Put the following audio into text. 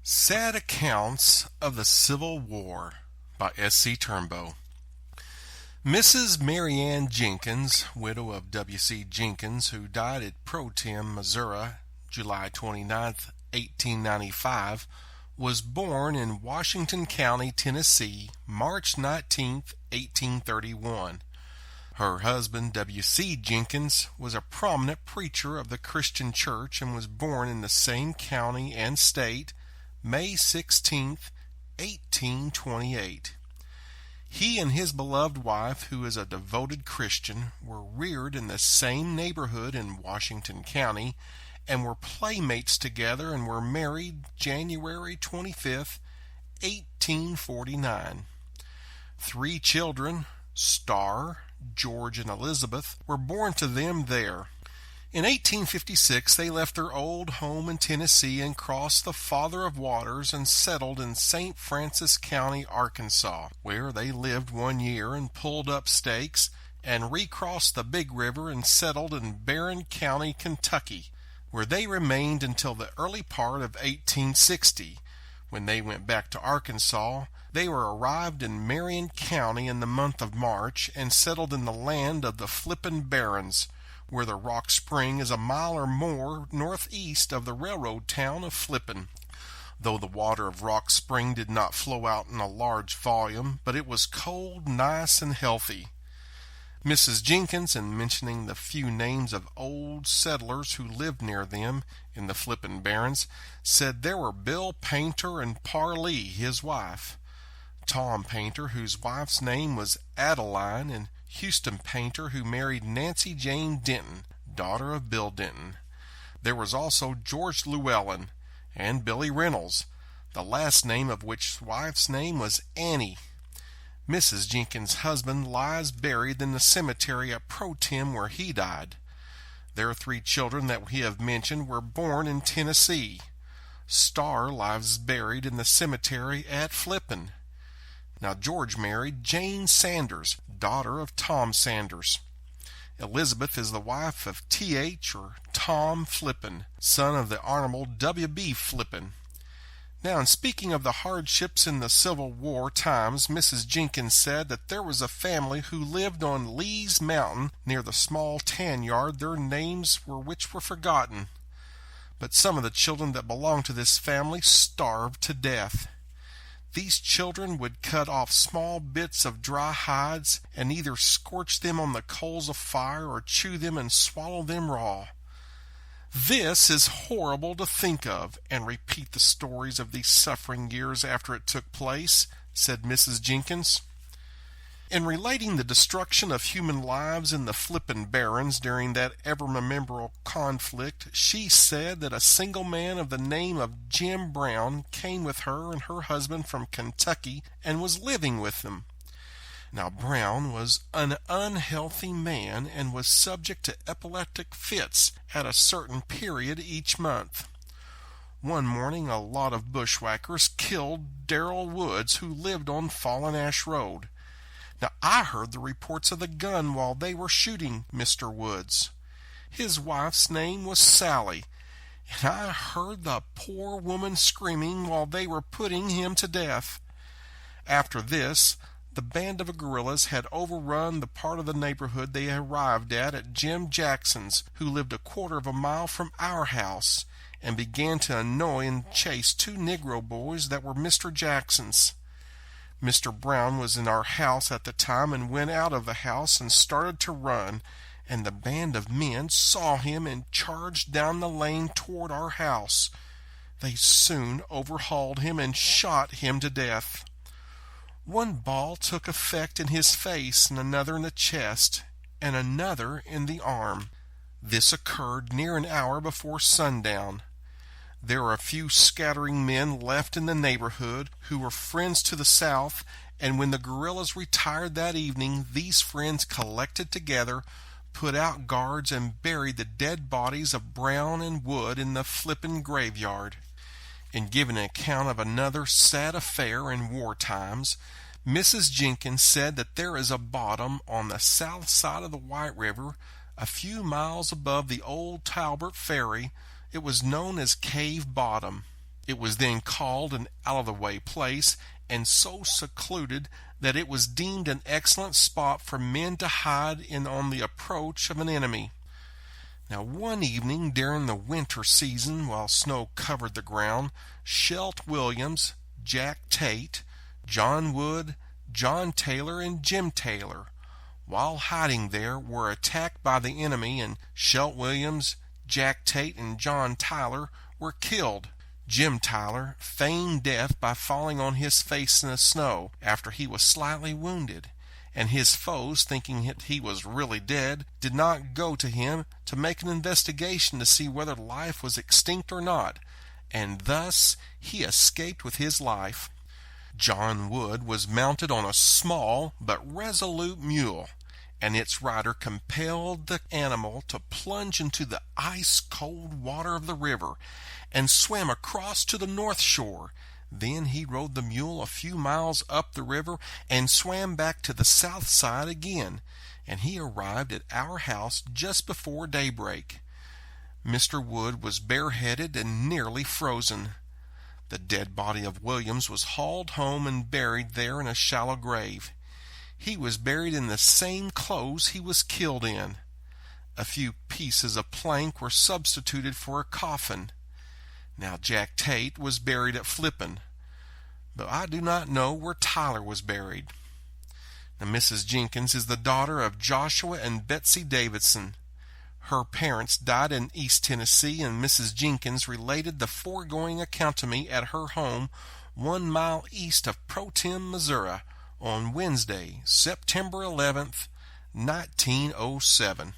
Sad Accounts of the Civil War by S.C. Turnbo. Mrs. Marion Jenkins, widow of W.C. Jenkins, who died at Pro Tem, Missouri, July 29, 1895, was born in Washington County, Tennessee, March 19, 1831. Her husband, W.C. Jenkins, was a prominent preacher of the Christian church and was born in the same county and state, May 16, 1828. He and his beloved wife, who is a devoted Christian, were reared in the same neighborhood in Washington County and were playmates together and were married January 25, 1849. 3 children, Star, George, and Elizabeth, were born to them there. In 1856, they left their old home in Tennessee and crossed the Father of Waters and settled in St. Francis County, Arkansas, where they lived 1 year and pulled up stakes and recrossed the Big River and settled in Barrens County, Kentucky, where they remained until the early part of 1860. When they went back to Arkansas, they were arrived in Marion County in the month of March and settled in the land of the Flippin Barrens, where the rock spring is a mile or more northeast of the railroad town of Flippin. Though the water of Rock Spring did not flow out in a large volume, but it was cold, nice, and healthy. Mrs. Jenkins, in mentioning the few names of old settlers who lived near them in the Flippin Barrens, said there were Bill Painter and Parlee, his wife, Tom Painter, whose wife's name was Adeline, and Houston Painter, who married Nancy Jane Denton, daughter of Bill Denton. There was also George Llewellyn and Billy Reynolds, the last name of which wife's name was Annie. Mrs. Jenkins' husband lies buried in the cemetery at Pro Tem, where he died. Their 3 children that we have mentioned were born in Tennessee. Star lies buried in the cemetery at Flippin. Now George married Jane Sanders, daughter of Tom Sanders. Elizabeth is the wife of T.H. or Tom Flippin, son of the Honorable W.B. Flippin. Now, in speaking of the hardships in the Civil War times, Mrs. Jenkins said that there was a family who lived on Lee's Mountain near the small tan yard, their names which were forgotten. But some of the children that belonged to this family starved to death. These children would cut off small bits of dry hides and either scorch them on the coals of fire or chew them and swallow them raw. This is horrible to think of and repeat the stories of these suffering years after it took place, said Mrs. Jenkins. In relating the destruction of human lives in the Flippin Barrens during that ever-memorable conflict, she said that a single man of the name of Jim Brown came with her and her husband from Kentucky and was living with them. Now Brown was an unhealthy man and was subject to epileptic fits at a certain period each month. One morning a lot of bushwhackers killed Darrell Woods, who lived on Fallen Ash Road. Now, I heard the reports of the gun while they were shooting Mr. Woods. His wife's name was Sally, and I heard the poor woman screaming while they were putting him to death. After this, the band of guerrillas had overrun the part of the neighborhood they had arrived at Jim Jackson's, who lived a quarter of a mile from our house, and began to annoy and chase 2 Negro boys that were Mr. Jackson's. Mr. Brown was in our house at the time and went out of the house and started to run, and the band of men saw him and charged down the lane toward our house. They soon overhauled him and shot him to death. One ball took effect in his face and another in the chest and another in the arm. This occurred near an hour before sundown. There were a few scattering men left in the neighborhood who were friends to the South, and when the guerrillas retired that evening, these friends collected together, put out guards, and buried the dead bodies of Brown and Wood in the Flippin graveyard. In giving an account of another sad affair in war times, Mrs. Jenkins said that there is a bottom on the south side of the White River, a few miles above the old Talbot Ferry. It was known as Cave Bottom. It was then called an out-of-the-way place and so secluded that it was deemed an excellent spot for men to hide in on the approach of an enemy. Now, one evening during the winter season, while snow covered the ground, Shelt Williams, Jack Tate, John Wood, John Taylor, and Jim Taylor, while hiding there, were attacked by the enemy, and Shelt Williams, Jack Tate, and John Tyler were killed. Jim Tyler feigned death by falling on his face in the snow after he was slightly wounded, and his foes, thinking that he was really dead, did not go to him to make an investigation to see whether life was extinct or not, and thus he escaped with his life. John Wood was mounted on a small but resolute mule, and its rider compelled the animal to plunge into the ice-cold water of the river and swim across to the north shore. Then he rode the mule a few miles up the river and swam back to the south side again, and he arrived at our house just before daybreak. Mr. Wood was bareheaded and nearly frozen. The dead body of Williams was hauled home and buried there in a shallow grave. He was buried in the same clothes he was killed in. A few pieces of plank were substituted for a coffin. Now Jack Tate was buried at Flippin, but I do not know where Tyler was buried. Now Mrs. Jenkins is the daughter of Joshua and Betsy Davidson. Her parents died in East Tennessee, and Mrs. Jenkins related the foregoing account to me at her home 1 mile east of Protem, Missouri, on Wednesday, September 11th, 1907.